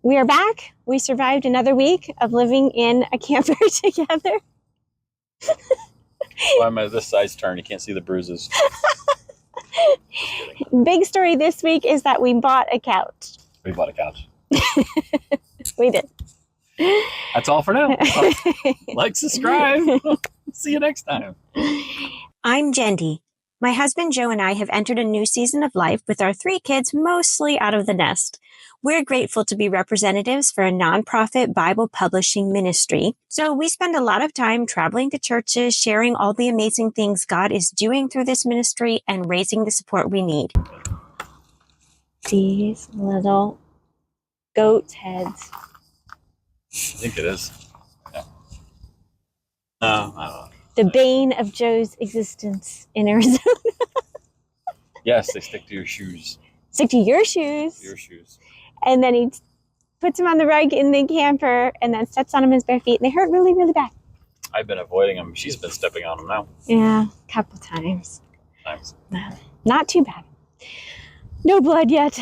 We are back. We survived another week of living in a camper together. Why am I this size turn? You can't see the bruises. Big story this week is that we bought a couch. We bought a couch. We did. That's all for now. Like, subscribe. See you next time. I'm Jendi. My husband Joe and I have entered a new season of life with our 3 kids mostly out of the nest. We're grateful to be representatives for a nonprofit Bible publishing ministry. So we spend a lot of time traveling to churches, sharing all the amazing things God is doing through this ministry and raising the support we need. These little goat's heads. I think it is. Yeah. No, I don't know. The bane of Joe's existence in Arizona. Yes, they stick to your shoes. Stick to your shoes. Your shoes. And then he puts them on the rug in the camper and then steps on them in his bare feet. And they hurt really, really bad. I've been avoiding them. She's been stepping on them now. Yeah, a couple times. Not too bad. No blood yet.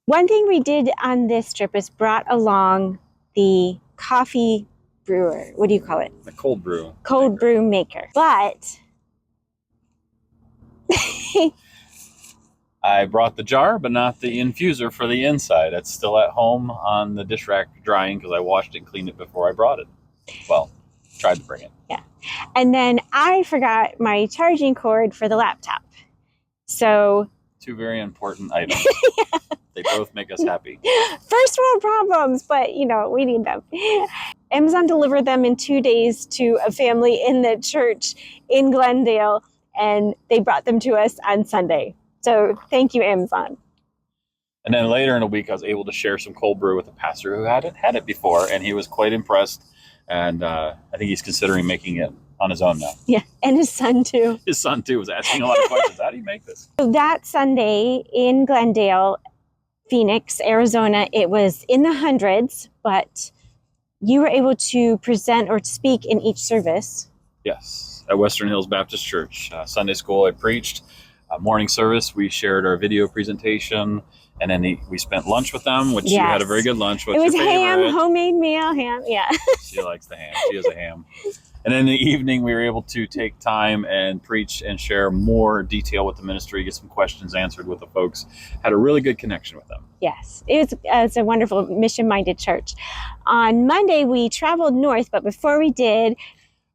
One thing we did on this trip is brought along the coffee brewer. What do you call it? The cold brew. Cold brew maker. But I brought the jar, but not the infuser for the inside. It's still at home on the dish rack drying because I washed it and cleaned it before I brought it. Well, tried to bring it. Yeah. And then I forgot my charging cord for the laptop. So 2 very important items. Yeah. They both make us happy. First world problems, but we need them. Amazon delivered them in 2 days to a family in the church in Glendale, and they brought them to us on Sunday. So thank you, Amazon. And then later in the week, I was able to share some cold brew with a pastor who hadn't had it before, and he was quite impressed. And I think he's considering making it on his own now. Yeah, and his son too. His son too was asking a lot of questions. How do you make this? So that Sunday in Glendale, Phoenix, Arizona, it was in the hundreds, but you were able to present or speak in each service. Yes, at Western Hills Baptist Church. Sunday school, I preached. Morning service, we shared our video presentation, and then we spent lunch with them, which you had a very good lunch. What's it was your favorite? Ham, homemade meal, ham, yeah. She likes the ham. She is a ham. And in the evening, we were able to take time and preach and share more detail with the ministry, get some questions answered with the folks. Had a really good connection with them. Yes, it's a wonderful mission-minded church. On Monday, we traveled north, but before we did,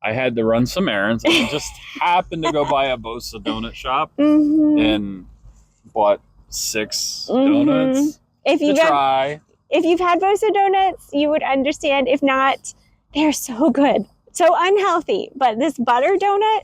I had to run some errands and just happened to go by a Bosa donut shop and bought 6 donuts to try. If you've had Bosa donuts, you would understand. If not, they're so good. So unhealthy, but this butter donut,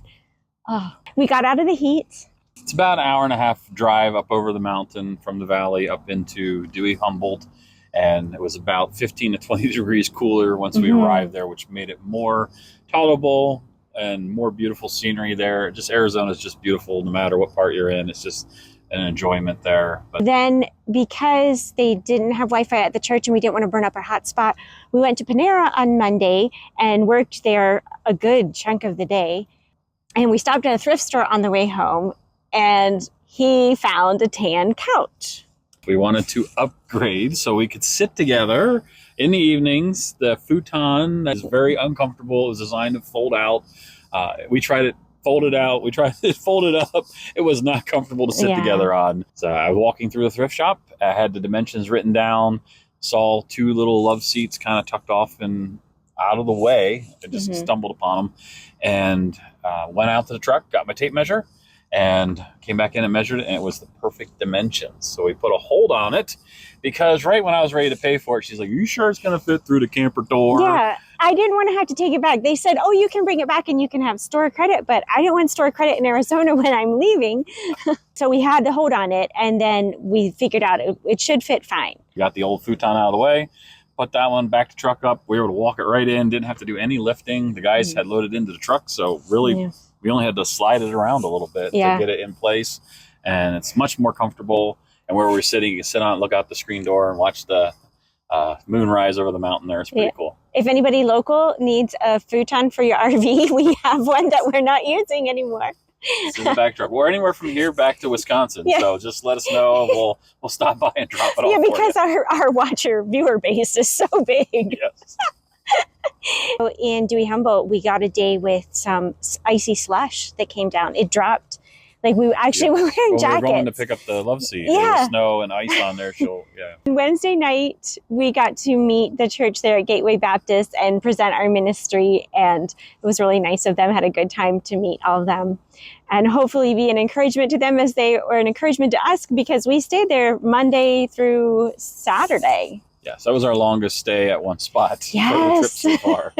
we got out of the heat. It's about an hour and a half drive up over the mountain from the valley up into Dewey Humboldt. And it was about 15 to 20 degrees cooler once we arrived there, which made it more tolerable and more beautiful scenery there. Just Arizona is just beautiful no matter what part you're in. It's just an enjoyment there. But then because they didn't have Wi-Fi at the church and we didn't want to burn up our hotspot, we went to Panera on Monday and worked there a good chunk of the day. And we stopped at a thrift store on the way home, and he found a tan couch. We wanted to upgrade so we could sit together in the evenings. The futon is very uncomfortable. It was designed to fold out. We tried it folded out. We tried it folded up. It was not comfortable to sit together on. So I was walking through the thrift shop. I had the dimensions written down, saw 2 little love seats kind of tucked off and out of the way. I just stumbled upon them and went out to the truck, got my tape measure, and came back in and measured it, and it was the perfect dimensions. So we put a hold on it because right when I was ready to pay for it, she's like, "Are you sure it's going to fit through the camper door?" Yeah, I didn't want to have to take it back. They said, "Oh, you can bring it back and you can have store credit," but I didn't want store credit in Arizona when I'm leaving. So we had to hold on it, and then we figured out it should fit fine. Got the old futon out of the way, put that one back to truck up. We were able to walk it right in, didn't have to do any lifting. The guys had loaded into the truck, so really we only had to slide it around a little bit to get it in place, and it's much more comfortable. And where we're sitting, you can sit on it, look out the screen door, and watch the moon rise over the mountain there. It's pretty cool. If anybody local needs a futon for your RV, we have one that we're not using anymore. This is the backdrop. We're anywhere from here back to Wisconsin, Yeah. so just let us know. We'll stop by and drop it off. Yeah, for because you. our watcher viewer base is so big. Yes. In Dewey Humboldt, we got a day with some icy slush that came down. It dropped. Like we actually were wearing jackets. We were going to pick up the love seat. Yeah. There was snow and ice on there. Wednesday night, we got to meet the church there at Gateway Baptist and present our ministry. And it was really nice of them. Had a good time to meet all of them. And hopefully be an encouragement to them as they were an encouragement to us, because we stayed there Monday through Saturday. Yes, that was our longest stay at one spot. Yes. For the trip so far.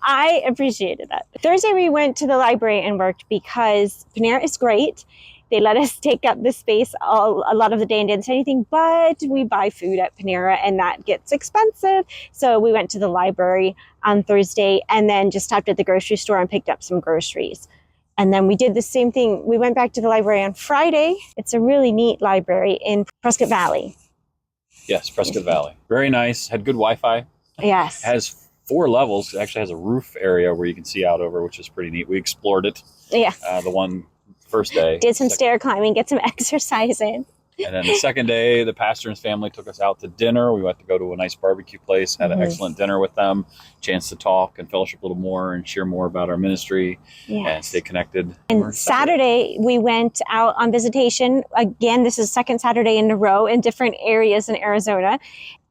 I appreciated that. Thursday, we went to the library and worked because Panera is great. They let us take up the space a lot of the day and didn't say anything, but we buy food at Panera and that gets expensive. So we went to the library on Thursday and then just stopped at the grocery store and picked up some groceries. And then we did the same thing. We went back to the library on Friday. It's a really neat library in Prescott Valley. Yes, Prescott Valley. Very nice. Had good Wi-Fi. Yes. Has 4 levels. It actually has a roof area where you can see out over, which is pretty neat. We explored it. Yeah. The one first day. Did some stair climbing, get some exercise in. And then the second day, the pastor and his family took us out to dinner. We went to go to a nice barbecue place, had an excellent dinner with them, chance to talk and fellowship a little more and share more about our ministry and stay connected. And Saturday, we went out on visitation. Again, this is second Saturday in a row in different areas in Arizona.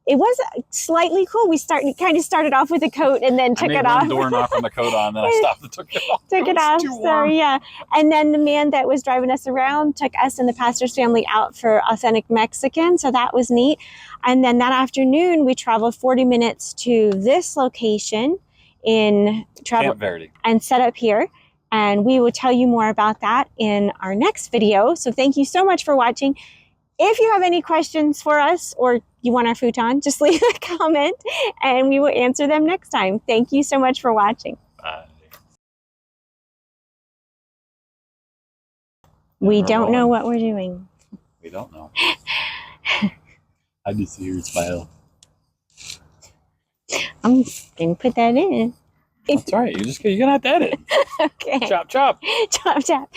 It was slightly cool. We kind of started off with a coat and then took it off. Door knock on the coat on, then I stopped and took it off. Took it off. So yeah. And then the man that was driving us around took us and the pastor's family out for authentic Mexican. So that was neat. And then that afternoon, we traveled 40 minutes to this location in Camp Verde and set up here. And we will tell you more about that in our next video. So thank you so much for watching. If you have any questions for us or you want our futon, just leave a comment and we will answer them next time. Thank you so much for watching. We don't know what we're doing. We don't know. I just hear your smile. I'm going to put that in. That's all right. You're going to have to edit. Okay. Chop, chop. Chop, chop.